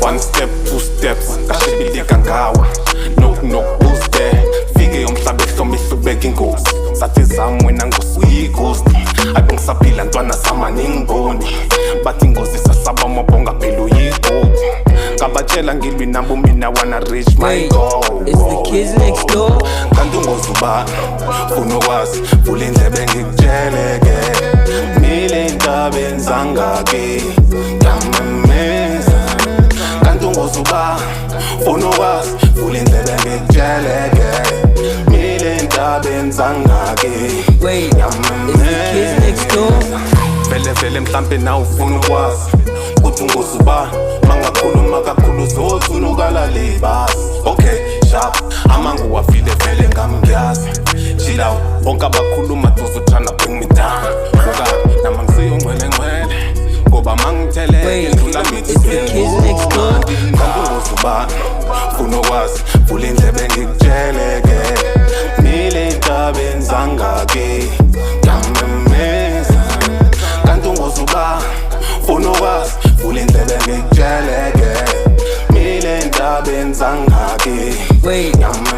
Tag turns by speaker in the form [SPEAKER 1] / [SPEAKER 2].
[SPEAKER 1] One step, two steps, kashibilika ngawa. Knock knock, who's there? Fike yomhlabe hlomisa ubeka ingozi. Sathi zami wena ngosi uyighost. Akungisaphila ntwana zama ningiboni. Bathi ingozi sasaba amabhonga phela uyighost. Kabatshela ngilwi nabo mina wanna reach my goal.
[SPEAKER 2] It's the kids next door.
[SPEAKER 1] Kanti ungozubani funa ukwazi vula indlebe ngikutsheleke mile indaba enzangake ngiyamemeza. Kanti ungozubani funa ukwazi vula indlebe ngikutsheleke mile indaba enzangake ngiyamemeza. Vele mhlampe na ufuna ukwazi ukuthi ungozubani mangakhuluma kakhulu uzothunuka le basi. Okay sharp amangu wafile vele ngamngiyazi chill out bonke abakhuluma tuzotshana bring me down buka nama ngisiyongcwele ngcwele ngoba mangitheleke ndlula mithi kanti ungozubani funa ukwazi vula indlebe ngikutsheleke mile indaba enzangake ngiyamemeza. Kanti ungozubani funa ukwazi vula indlebe ngikutsheleke mile indaba enzangake ngiyamemeza.